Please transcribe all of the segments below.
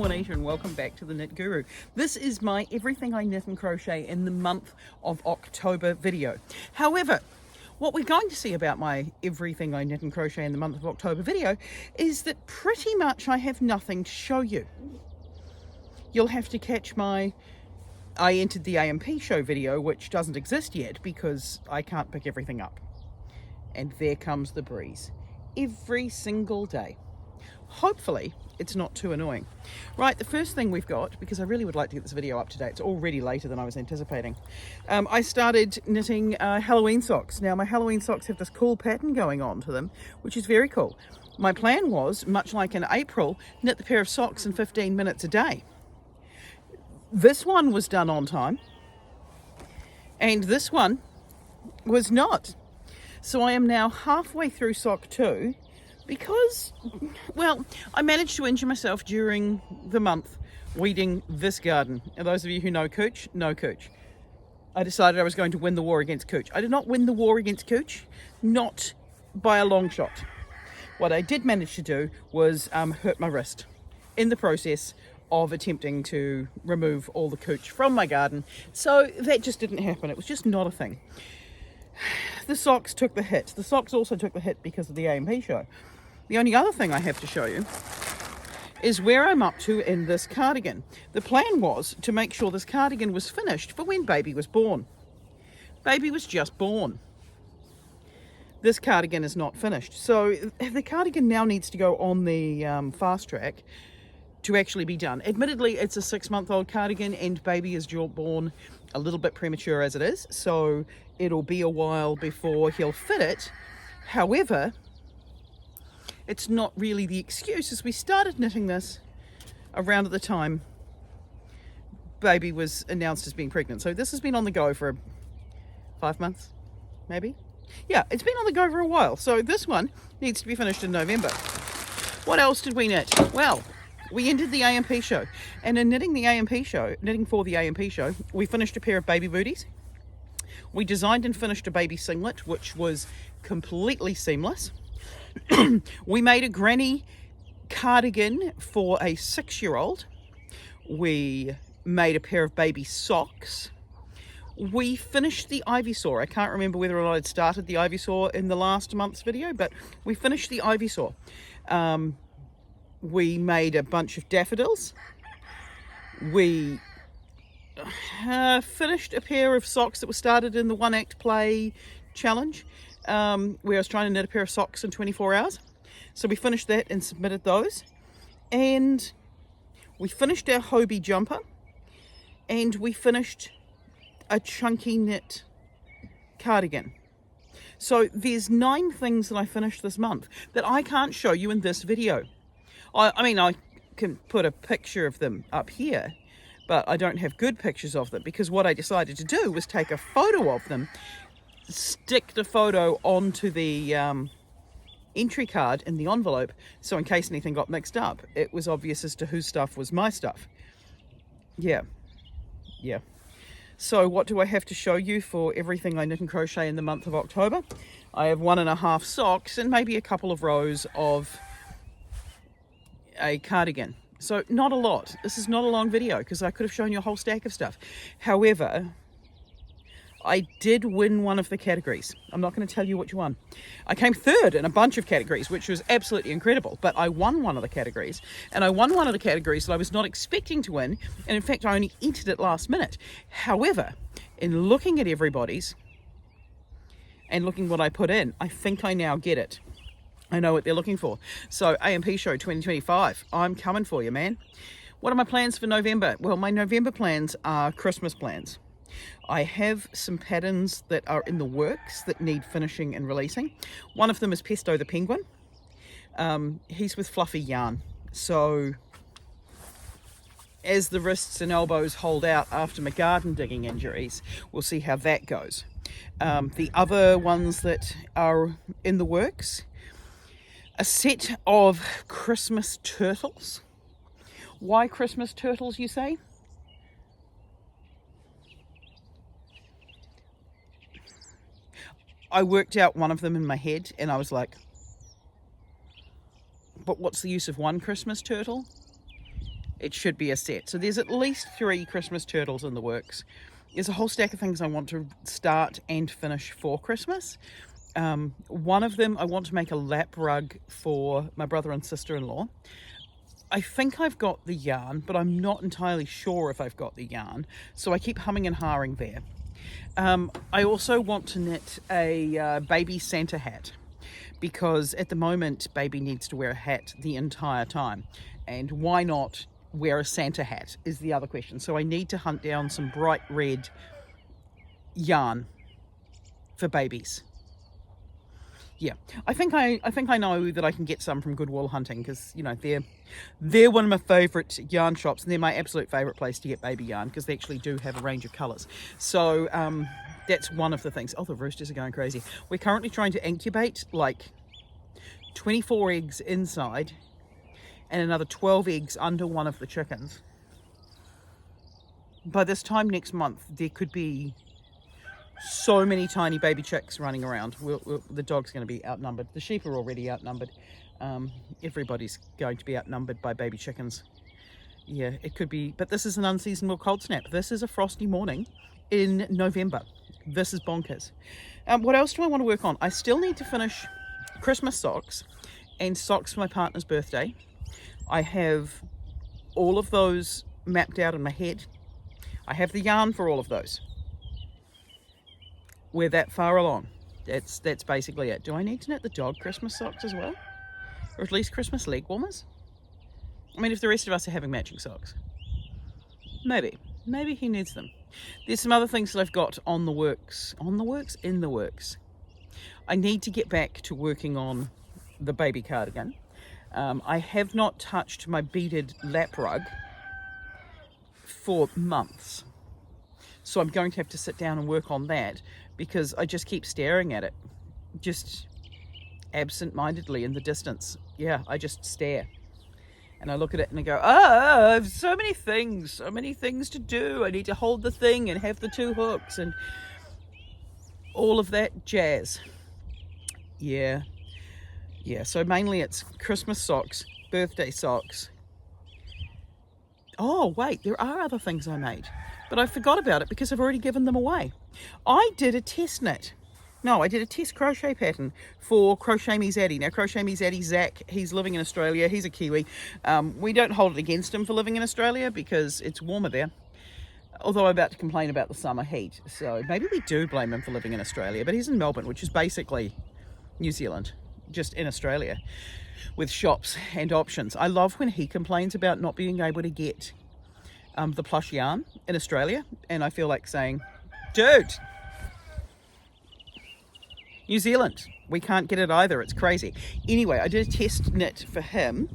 Juanita and welcome back to the Knit Guru. This is my everything I knit and crochet in the month of October video. However, what we're going to see about my everything I knit and crochet in the month of October video is that pretty much I have nothing to show you. You'll have to catch my I entered the AMP show video, which doesn't exist yet because I can't pick everything up. And there comes the breeze every single day. Hopefully it's not too annoying. Right, the first thing we've got, because I really would like to get this video up to date, it's already later than I was anticipating. I started knitting Halloween socks. Now my Halloween socks have this cool pattern going on to them, which is very cool. My plan was, much like in April, knit the pair of socks in 15 minutes a day. This one was done on time, and this one was not. So I am now halfway through sock 2 because, well, I managed to injure myself during the month weeding this garden. And those of you who know Cooch, know Cooch. I decided I was going to win the war against Cooch. I did not win the war against Cooch, not by a long shot. What I did manage to do was hurt my wrist in the process of attempting to remove all the Cooch from my garden. So that just didn't happen. It was just not a thing. The socks took the hit. The socks also took the hit because of the AMP show. The only other thing I have to show you is where I'm up to in this cardigan. The plan was to make sure this cardigan was finished for when baby was born. Baby was just born. This cardigan is not finished. So the cardigan now needs to go on the fast track to actually be done. Admittedly, it's a 6-month-old cardigan and baby is born a little bit premature as it is, so it'll be a while before he'll fit it. However, it's not really the excuse, as we started knitting this around at the time baby was announced as being pregnant. So this has been on the go for 5 months, maybe? Yeah, it's been on the go for a while. So this one needs to be finished in November. What else did we knit? Well, we ended the AMP show, and in knitting for the AMP show, we finished a pair of baby booties. We designed and finished a baby singlet, which was completely seamless. We made a granny cardigan for a 6-year-old. We made a pair of baby socks. We finished the Ivysaur. I can't remember whether or not I'd started the Ivysaur in the last month's video, but we finished the Ivysaur. We made a bunch of daffodils. We finished a pair of socks that were started in the One Act Play challenge, where I was trying to knit a pair of socks in 24 hours. So we finished that and submitted those. And we finished our Hobie jumper. And we finished a chunky knit cardigan. So there's 9 things that I finished this month that I can't show you in this video. I mean, I can put a picture of them up here, but I don't have good pictures of them because what I decided to do was take a photo of them, stick the photo onto the entry card in the envelope, so in case anything got mixed up, it was obvious as to whose stuff was my stuff. Yeah. So what do I have to show you for everything I knit and crochet in the month of October? I have 1.5 socks and maybe a couple of rows of a cardigan. So not a lot. This is not a long video because I could have shown you a whole stack of stuff. However, I did win one of the categories. I'm not going to tell you which one. I came third in a bunch of categories, which was absolutely incredible, but I won one of the categories, and I won one of the categories that I was not expecting to win, and in fact I only entered it last minute. However, in looking at everybody's and looking what I put in, I think I now get it. I know what they're looking for. So AMP show 2025, I'm coming for you, man. What are my plans for November? Well, my November plans are Christmas plans. I have some patterns that are in the works that need finishing and releasing. One of them is Pesto the Penguin. He's with fluffy yarn. So as the wrists and elbows hold out after my garden digging injuries, we'll see how that goes. The other ones that are in the works, a set of Christmas turtles. Why Christmas turtles, you say? I worked out one of them in my head and I was like, but what's the use of one Christmas turtle it should be a set. So there's at least 3 Christmas turtles in the works. There's a whole stack of things I want to start and finish for Christmas. One of them, I want to make a lap rug for my brother and sister-in-law. I think I've got the yarn, but I'm not entirely sure if I've got the yarn, so I keep humming and hawing there. I also want to knit a baby Santa hat, because at the moment baby needs to wear a hat the entire time, and why not wear a Santa hat is the other question. So I need to hunt down some bright red yarn for babies. Yeah, I think I know that I can get some from Goodwill Hunting, because you know they're one of my favourite yarn shops, and they're my absolute favourite place to get baby yarn, because they actually do have a range of colours. So that's one of the things. Oh, the roosters are going crazy. We're currently trying to incubate like 24 eggs inside and another 12 eggs under one of the chickens. By this time next month, there could be so many tiny baby chicks running around. The dog's going to be outnumbered. The sheep are already outnumbered. Everybody's going to be outnumbered by baby chickens. Yeah, it could be. But this is an unseasonable cold snap. This is a frosty morning in November. This is bonkers. What else do I want to work on? I still need to finish Christmas socks and socks for my partner's birthday. I have all of those mapped out in my head. I have the yarn for all of those. We're that far along. That's basically it. Do I need to knit the dog Christmas socks as well? Or at least Christmas leg warmers? I mean, if the rest of us are having matching socks. Maybe he needs them. There's some other things that I've got in the works. I need to get back to working on the baby cardigan. I have not touched my beaded lap rug for months. So I'm going to have to sit down and work on that, because I just keep staring at it, just absent-mindedly in the distance. Yeah, I just stare. And I look at it and I go, I have so many things to do. I need to hold the thing and have the 2 hooks and all of that jazz. Yeah, so mainly it's Christmas socks, birthday socks. Oh, wait, there are other things I made, but I forgot about it because I've already given them away. I did a test knit. No, I did a test crochet pattern for Crochet Me Zaddy. Now, Crochet Me Zaddy, Zach, he's living in Australia. He's a Kiwi. We don't hold it against him for living in Australia because it's warmer there. Although I'm about to complain about the summer heat. So maybe we do blame him for living in Australia. But he's in Melbourne, which is basically New Zealand, just in Australia, with shops and options. I love when he complains about not being able to get the plush yarn in Australia. And I feel like saying, dude, New Zealand, we can't get it either. It's crazy. Anyway, I did a test knit for him,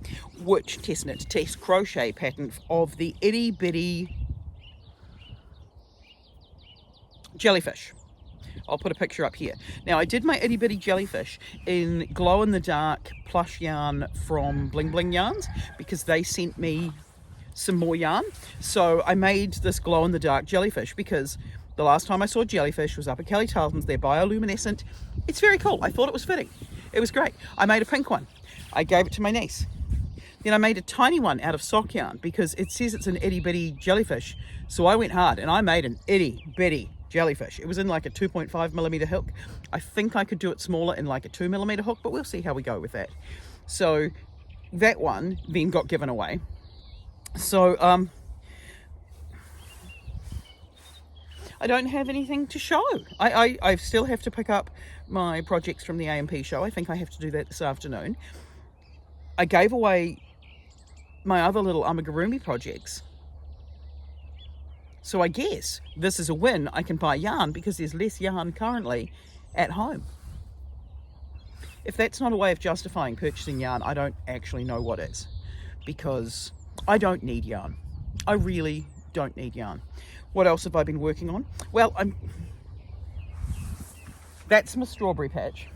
test crochet pattern of the itty bitty jellyfish. I'll put a picture up here. Now, I did my itty bitty jellyfish in glow in the dark plush yarn from Bling Bling Yarns, because they sent me some more yarn. So I made this glow in the dark jellyfish because the last time I saw jellyfish was up at Kelly Tarleton's. They're bioluminescent. It's very cool. I thought it was fitting. It was great. I made a pink one. I gave it to my niece. Then I made a tiny one out of sock yarn because it says it's an itty bitty jellyfish. So I went hard and I made an itty bitty jellyfish. It was in like a 2.5mm hook. I think I could do it smaller in like a 2mm hook, but we'll see how we go with that. So that one then got given away. So I don't have anything to show. I still have to pick up my projects from the AMP show. I think I have to do that this afternoon. I gave away my other little amigurumi projects. So I guess this is a win. I can buy yarn because there's less yarn currently at home. If that's not a way of justifying purchasing yarn, I don't actually know what is. Because I don't need yarn. I really don't need yarn. What else have I been working on? Well, that's my strawberry patch.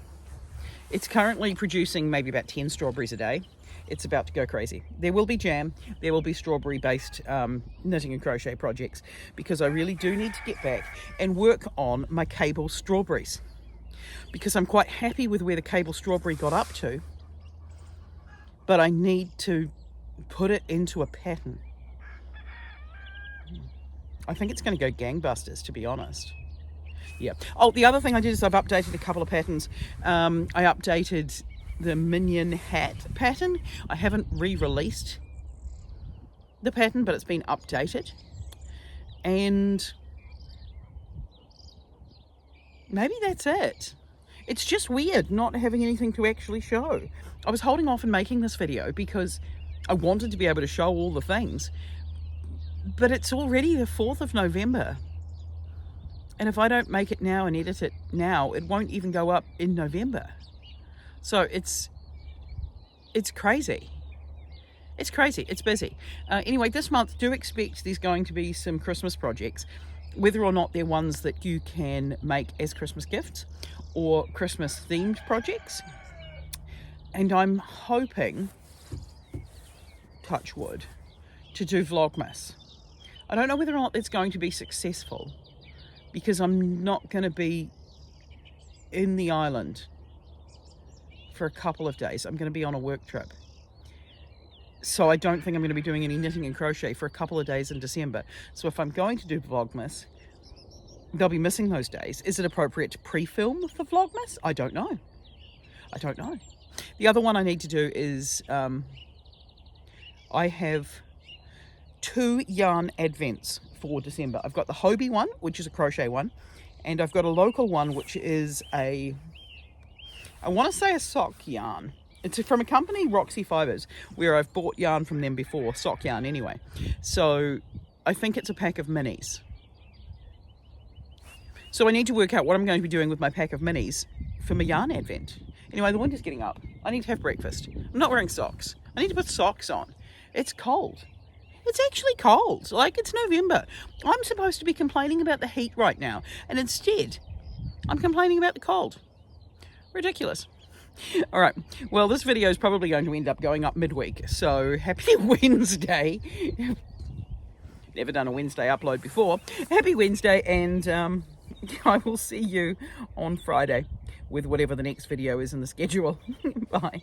It's currently producing maybe about 10 strawberries a day. It's about to go crazy. There will be jam. There will be strawberry-based knitting and crochet projects, because I really do need to get back and work on my cable strawberries, because I'm quite happy with where the cable strawberry got up to, but I need to put it into a pattern. I think it's going to go gangbusters, to be honest. Yeah. Oh, the other thing I did is I've updated a couple of patterns. I updated the minion hat pattern. I haven't re-released the pattern, but it's been updated. And maybe that's it. It's just weird not having anything to actually show. I was holding off in making this video because I wanted to be able to show all the things, but it's already the 4th of November. And if I don't make it now and edit it now, it won't even go up in November. So it's crazy. It's crazy. It's busy. Anyway, this month, do expect there's going to be some Christmas projects, whether or not they're ones that you can make as Christmas gifts or Christmas themed projects. And I'm hoping, touch wood, to do Vlogmas. I don't know whether or not it's going to be successful, because I'm not going to be in the island for a couple of days. I'm going to be on a work trip. So I don't think I'm going to be doing any knitting and crochet for a couple of days in December. So if I'm going to do Vlogmas, they'll be missing those days. Is it appropriate to pre-film for Vlogmas? I don't know. I don't know. The other one I need to do is I have 2 yarn advents for December. I've got the Hobie one, which is a crochet one, and I've got a local one, which is I want to say a sock yarn. It's from a company, Roxy Fibers, where I've bought yarn from them before, sock yarn anyway. So I think it's a pack of minis. So I need to work out what I'm going to be doing with my pack of minis for my yarn advent. Anyway, the winter's getting up. I need to have breakfast. I'm not wearing socks. I need to put socks on. It's cold. It's actually cold. Like, it's November. I'm supposed to be complaining about the heat right now, and instead I'm complaining about the cold. Ridiculous. All right, well, this video is probably going to end up going up midweek, so happy Wednesday. Never done a Wednesday upload before. Happy Wednesday, and I will see you on Friday with whatever the next video is in the schedule. Bye.